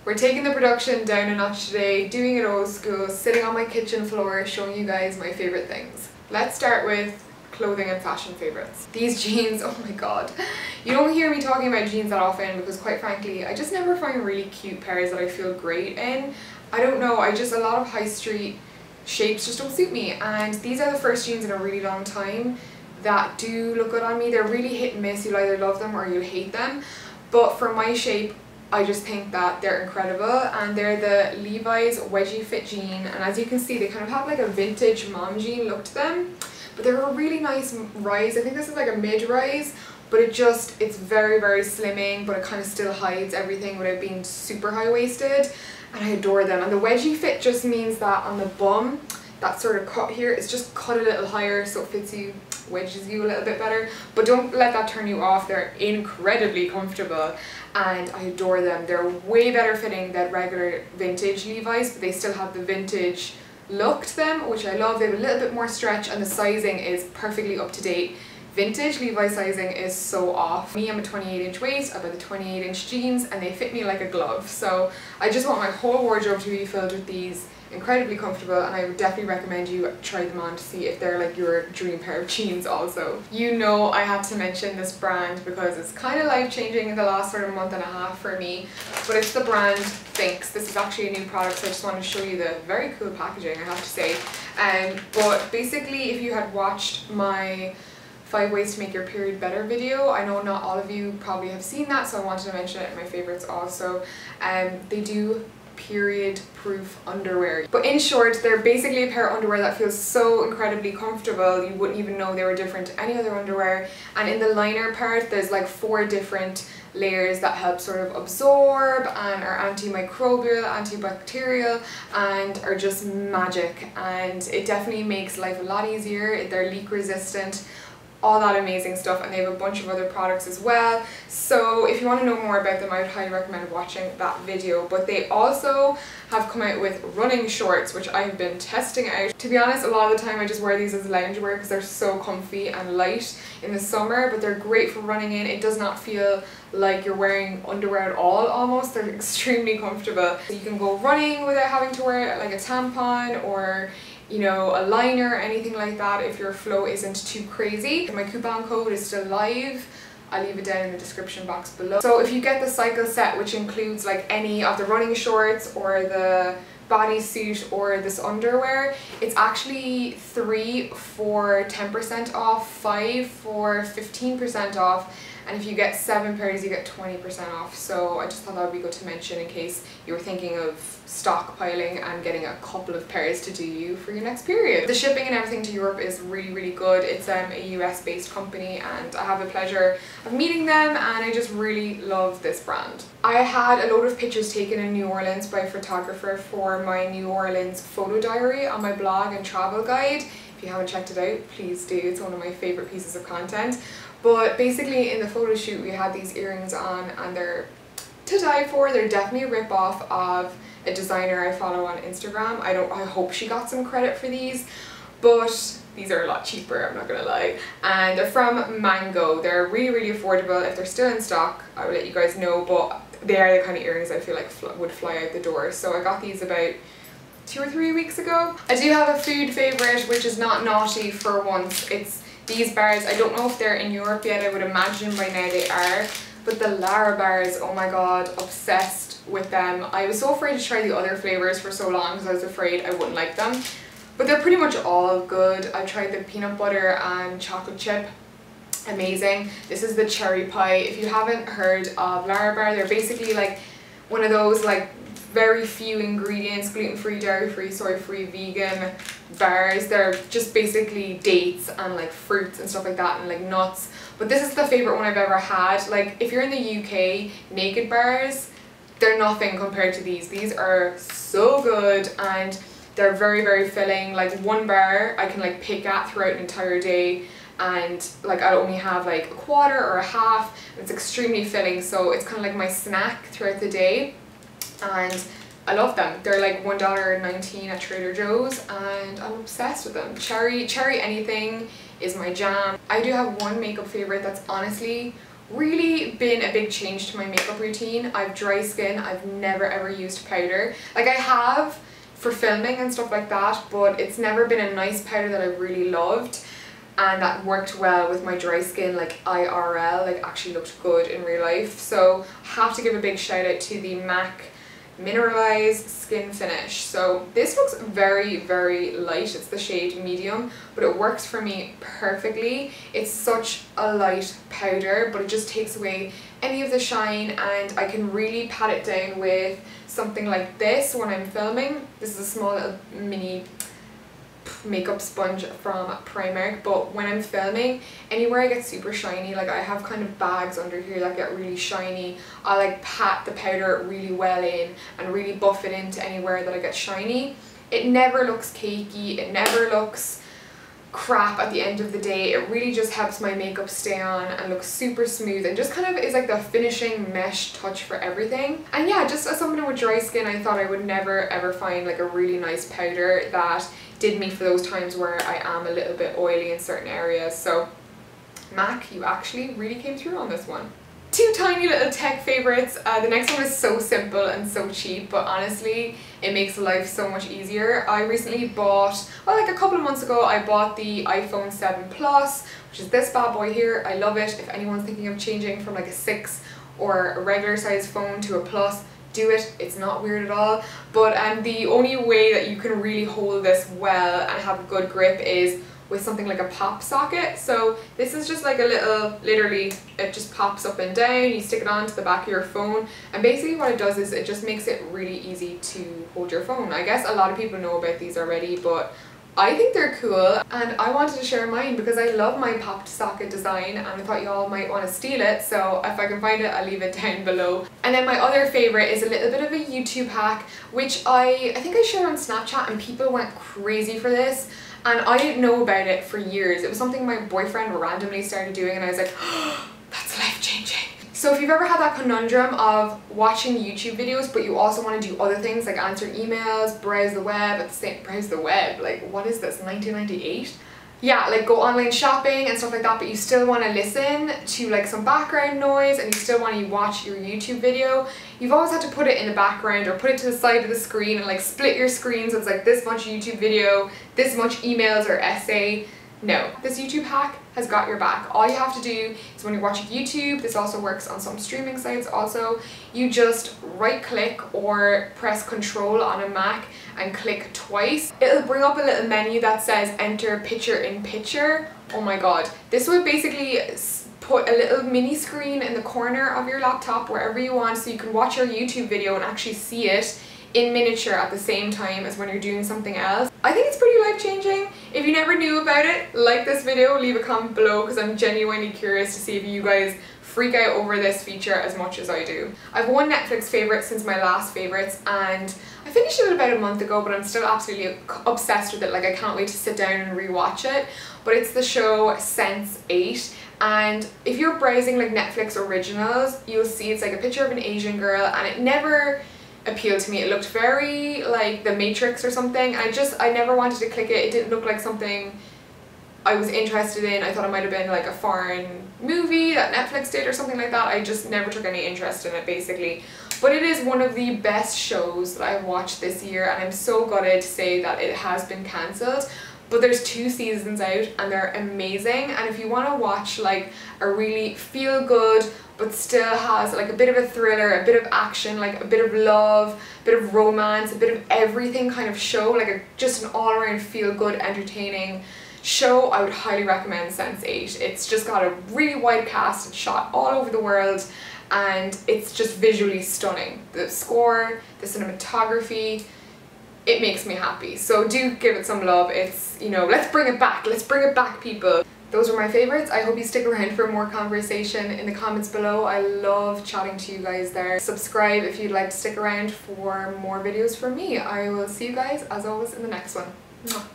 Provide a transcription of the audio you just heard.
We're taking the production down a notch today, doing it old school, sitting on my kitchen floor, showing you guys my favourite things. Let's start with clothing and fashion favourites. These jeans, oh my god. You don't hear me talking about jeans that often because quite frankly, I just never find really cute pairs that I feel great in. I don't know, a lot of high street shapes just don't suit me, and these are the first jeans in a really long time that do look good on me. They're really hit and miss, you'll either love them or you'll hate them, but for my shape I just think that they're incredible, and they're the Levi's wedgie fit jean, and as you can see they kind of have like a vintage mom jean look to them, but they're a really nice rise. I think this is like a mid-rise, but it's very slimming, but it kind of still hides everything without being super high-waisted, and I adore them. And the wedgie fit just means that on the bum, that sort of cut here is just cut a little higher so it fits you, wedges you a little bit better, but don't let that turn you off. They're incredibly comfortable and I adore them. They're way better fitting than regular vintage Levi's, but they still have the vintage look to them, which I love. They have a little bit more stretch and the sizing is perfectly up to date. Vintage Levi's sizing is so off. Me, I'm a 28-inch waist, I've got the 28-inch jeans and they fit me like a glove. So I just want my whole wardrobe to be filled with these. Incredibly comfortable, and I would definitely recommend you try them on to see if they're like your dream pair of jeans also. You know I had to mention this brand because it's kind of life-changing in the last sort of month and a half for me, but it's the brand Thinx. This is actually a new product, so I just wanted to show you the very cool packaging, I have to say. But basically, if you had watched my 5 ways to make your period better video, I know not all of you probably have seen that, so I wanted to mention it in my favorites also. They do period proof underwear, but in short they're basically a pair of underwear that feels so incredibly comfortable you wouldn't even know they were different to any other underwear. And in the liner part there's like 4 different layers that help sort of absorb and are antimicrobial, antibacterial, and are just magic, and it definitely makes life a lot easier. They're leak resistant, all that amazing stuff, and they have a bunch of other products as well. So if you want to know more about them, I would highly recommend watching that video. But they also have come out with running shorts, which I've been testing out. To be honest, a lot of the time I just wear these as loungewear because they're so comfy and light in the summer, but they're great for running in. It does not feel like you're wearing underwear at all almost. They're extremely comfortable. You can go running without having to wear like a tampon or a liner or anything like that if your flow isn't too crazy. My coupon code is still live. I'll leave it down in the description box below. So if you get the cycle set, which includes like any of the running shorts or the bodysuit or this underwear, it's actually 3 for 10% off, 5 for 15% off, and if you get 7 pairs you get 20% off. So I just thought that would be good to mention in case you were thinking of stockpiling and getting a couple of pairs to do you for your next period. The shipping and everything to Europe is really good. It's a US based company and I have the pleasure of meeting them, and I just really love this brand. I had a load of pictures taken in New Orleans by a photographer for my New Orleans photo diary on my blog and travel guide. If you haven't checked it out, please do. It's one of my favorite pieces of content. But basically in the photo shoot we had these earrings on and they're to die for. They're definitely a rip-off of a designer I follow on Instagram. I hope she got some credit for these, but these are a lot cheaper, I'm not gonna lie. And they're from Mango. They're really affordable. If they're still in stock, I will let you guys know, but they are the kind of earrings I feel like would fly out the door. So I got these about 2 or 3 weeks ago. I do have a food favourite, which is not naughty for once. It's these bars. I don't know if they're in Europe yet, I would imagine by now they are, but the Lara bars, oh my god, obsessed with them. I was so afraid to try the other flavours for so long because I was afraid I wouldn't like them, but they're pretty much all good. I tried the peanut butter and chocolate chip, amazing. This is the cherry pie. If you haven't heard of Lara bar, they're basically like one of those like very few ingredients, gluten-free, dairy-free, soy-free, vegan bars. They're just basically dates and like fruits and stuff like that and like nuts. But this is the favourite one I've ever had. Like if you're in the UK, naked bars, they're nothing compared to these. These are so good and they're very filling. Like one bar I can like pick at throughout an entire day, and like I only have like a quarter or a half. It's extremely filling, so it's kind of like my snack throughout the day. And I love them. They're like $1.19 at Trader Joe's and I'm obsessed with them. Cherry anything is my jam. I do have one makeup favourite that's honestly really been a big change to my makeup routine. I've dry skin, I've never ever used powder. Like I have for filming and stuff like that, but it's never been a nice powder that I've really loved and that worked well with my dry skin, like IRL, like actually looked good in real life. So I have to give a big shout out to the MAC Mineralized Skin Finish. So this looks very, very light. It's the shade medium, but it works for me perfectly. It's such a light powder, but it just takes away any of the shine, and I can really pat it down with something like this when I'm filming. This is a small little mini makeup sponge from Primark, but when I'm filming, anywhere I get super shiny, like I have kind of bags under here that get really shiny, I like pat the powder really well in and really buff it into anywhere that I get shiny. It never looks cakey, it never looks crap at the end of the day. It really just helps my makeup stay on and look super smooth and just kind of is like the finishing mesh touch for everything. And yeah, just as someone with dry skin, I thought I would never ever find like a really nice powder that did me for those times where I am a little bit oily in certain areas. So MAC, you actually really came through on this one. Two tiny little tech favorites. The next one is so simple and so cheap, but honestly it makes life so much easier. I recently bought, well, like a couple of months ago, I bought the iPhone 7 Plus, which is this bad boy here. I love it. If anyone's thinking of changing from like a 6 or a regular size phone to a Plus, do it. It's not weird at all. But the only way that you can really hold this well and have a good grip is with something like a pop socket. So this is just like a little, literally it just pops up and down, you stick it onto the back of your phone, and basically what it does is it just makes it really easy to hold your phone. I guess a lot of people know about these already, but I think they're cool and I wanted to share mine because I love my popped socket design and I thought y'all might want to steal it, so if I can find it I'll leave it down below. And then my other favourite is a little bit of a YouTube hack, which I think I shared on Snapchat and people went crazy for this. And I didn't know about it for years. It was something my boyfriend randomly started doing and I was like, oh, that's life-changing. So if you've ever had that conundrum of watching YouTube videos but you also want to do other things like answer emails, browse the web, browse the web, like what is this, 1998? Yeah, like go online shopping and stuff like that, but you still want to listen to like some background noise and you still want to watch your YouTube video, you've always had to put it in the background or put it to the side of the screen and like split your screen so it's like this much YouTube video, this much emails or essay. No, this YouTube hack has got your back. All you have to do is when you're watching YouTube, this also works on some streaming sites also, you just right click or press Control on a Mac and click twice. It'll bring up a little menu that says enter picture in picture. Oh my god. This would basically put a little mini screen in the corner of your laptop wherever you want so you can watch your YouTube video and actually see it in miniature at the same time as when you're doing something else. I think it's pretty life-changing. If you never knew about it, like this video, leave a comment below because I'm genuinely curious to see if you guys freak out over this feature as much as I do. I've one Netflix favourite since my last favourites and I finished it about a month ago, but I'm still absolutely obsessed with it. Like I can't wait to sit down and rewatch it. But it's the show Sense8. And if you're browsing like Netflix originals, you'll see it's like a picture of an Asian girl and it never appealed to me. It looked very like The Matrix or something. I never wanted to click it. It didn't look like something I was interested in. I thought it might have been like a foreign movie that Netflix did or something like that. I just never took any interest in it basically. But it is one of the best shows that I've watched this year and I'm so gutted to say that it has been cancelled. But there's 2 seasons out and they're amazing, and if you want to watch like a really feel good but still has like a bit of a thriller, a bit of action, like a bit of love, a bit of romance, a bit of everything kind of show, like just an all-around feel good entertaining show, I would highly recommend Sense8. It's just got a really wide cast, it's shot all over the world and it's just visually stunning. The score, the cinematography, it makes me happy. So do give it some love. It's, you know, let's bring it back people. Those were my favorites. I hope you stick around for more conversation in the comments below. I love chatting to you guys there. Subscribe if you'd like to stick around for more videos from me. I will see you guys as always in the next one. Mwah.